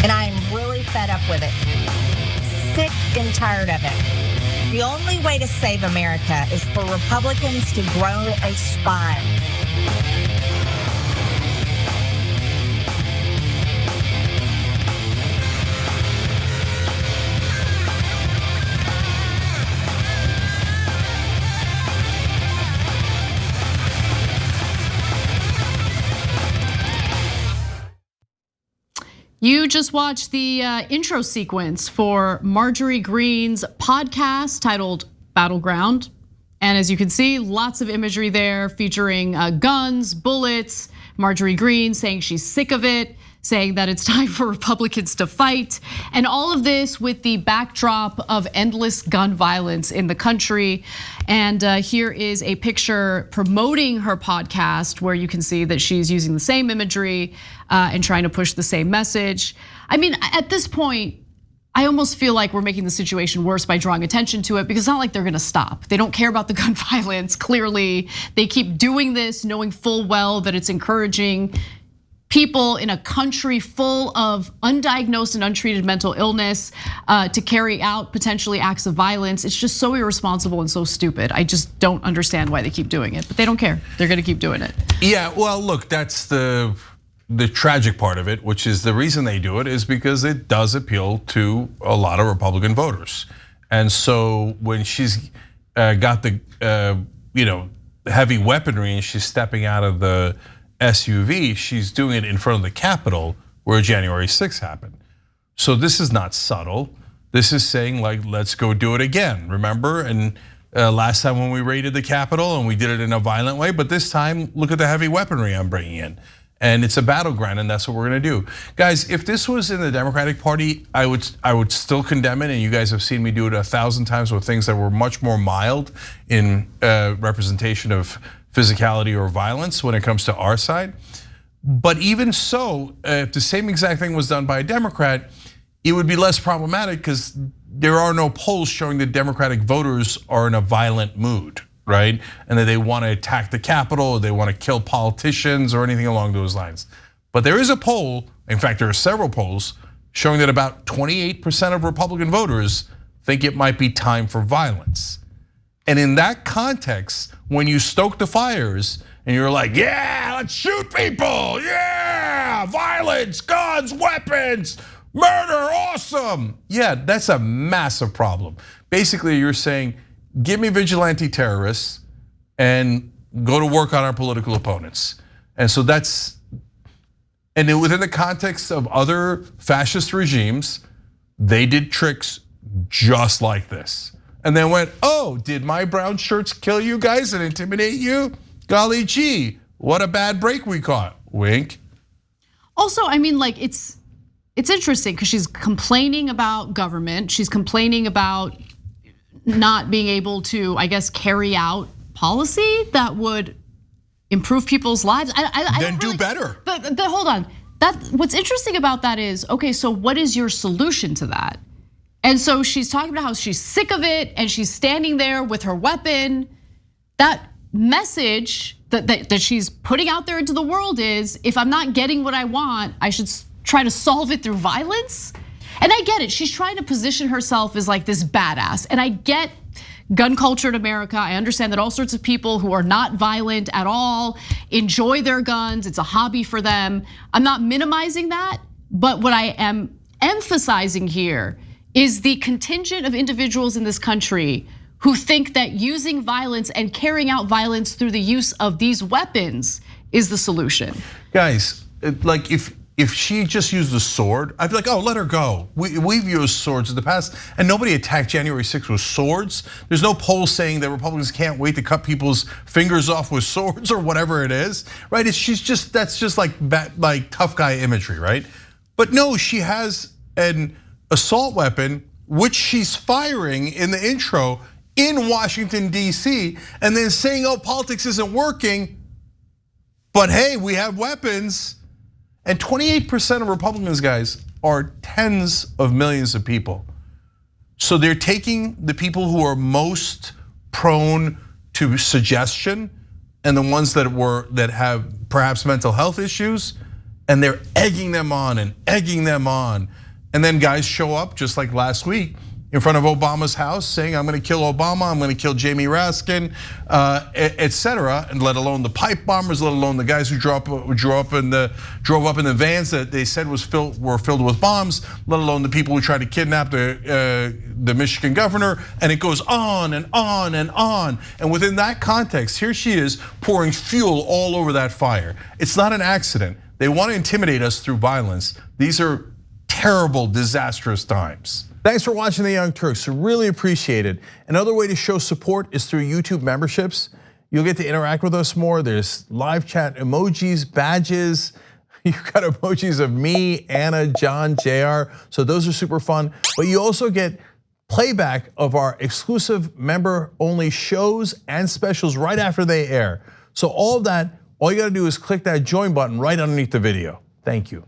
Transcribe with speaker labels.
Speaker 1: And I am really fed up with it. Sick and tired of it. The only way to save America is for Republicans to grow a spine.
Speaker 2: You just watched the intro sequence for Marjorie Greene's podcast titled Battleground. And as you can see, lots of imagery there featuring guns, bullets, Marjorie Greene saying she's sick of it, saying that it's time for Republicans to fight. And all of this with the backdrop of endless gun violence in the country. And here is a picture promoting her podcast where you can see that she's using the same imagery and trying to push the same message. I mean, at this point, I almost feel like we're making the situation worse by drawing attention to it because it's not like they're gonna stop. They don't care about the gun violence, clearly. They keep doing this knowing full well that it's encouraging people in a country full of undiagnosed and untreated mental illness to carry out potentially acts of violence. It's just so irresponsible and so stupid. I just don't understand why they keep doing it, but they don't care. They're gonna keep doing it.
Speaker 3: Yeah, well, look, that's the tragic part of it, which is the reason they do it is because it does appeal to a lot of Republican voters. And so when she's got the heavy weaponry and she's stepping out of the SUV, she's doing it in front of the Capitol where January 6th happened. So this is not subtle. This is saying like, let's go do it again. Remember? And last time when we raided the Capitol and we did it in a violent way, but this time look at the heavy weaponry I'm bringing in. And it's a battleground, and that's what we're gonna do. Guys, if this was in the Democratic Party, I would still condemn it, and you guys have seen me do it 1,000 times with things that were much more mild in representation of physicality or violence when it comes to our side. But even so, if the same exact thing was done by a Democrat, it would be less problematic because there are no polls showing that Democratic voters are in a violent mood, right? And that they want to attack the Capitol, or they want to kill politicians or anything along those lines. But there is a poll, in fact, there are several polls showing that about 28% of Republican voters think it might be time for violence. And in that context, when you stoke the fires and you're like, yeah, let's shoot people, yeah, violence, guns, weapons, murder, awesome. Yeah, that's a massive problem. Basically, you're saying, give me vigilante terrorists and go to work on our political opponents. And so that's, and then within the context of other fascist regimes, they did tricks just like this. And then went, oh, did my brown shirts kill you guys and intimidate you? Golly gee, what a bad break we caught, wink.
Speaker 2: Also, I mean, like it's interesting because she's complaining about government. She's complaining about not being able to, I guess, carry out policy that would improve people's lives.
Speaker 3: Then do better.
Speaker 2: But hold on, what's interesting about that is, okay, so what is your solution to that? And so she's talking about how she's sick of it and she's standing there with her weapon. That message that she's putting out there into the world is, if I'm not getting what I want, I should try to solve it through violence. And I get it, she's trying to position herself as like this badass. And I get gun culture in America. I understand that all sorts of people who are not violent at all enjoy their guns. It's a hobby for them. I'm not minimizing that, but what I am emphasizing here is the contingent of individuals in this country who think that using violence and carrying out violence through the use of these weapons is the solution.
Speaker 3: Guys, like if she just used a sword, I'd be like, oh, let her go. We've used swords in the past, and nobody attacked January 6th with swords. There's no poll saying that Republicans can't wait to cut people's fingers off with swords or whatever it is, right? That's just like tough guy imagery, right? But no, she has an assault weapon, which she's firing in the intro in Washington, D.C., and then saying, oh, politics isn't working, but hey, we have weapons. And 28% of Republicans, guys, are tens of millions of people. So they're taking the people who are most prone to suggestion and the ones that have perhaps mental health issues, and they're egging them on and egging them on. And then guys show up, just like last week, in front of Obama's house saying, I'm gonna kill Obama, I'm gonna kill Jamie Raskin, etc. And let alone the pipe bombers, let alone the guys who drove up in the vans that they said were filled with bombs, let alone the people who tried to kidnap the Michigan governor. And it goes on and on and on. And within that context, here she is pouring fuel all over that fire. It's not an accident. They want to intimidate us through violence. These are terrible, disastrous times. Thanks for watching The Young Turks, really appreciate it. Another way to show support is through YouTube memberships. You'll get to interact with us more. There's live chat emojis, badges. You've got emojis of me, Anna, John, JR, so those are super fun. But you also get playback of our exclusive member-only shows and specials right after they air. So all of that, all you gotta do is click that join button right underneath the video. Thank you.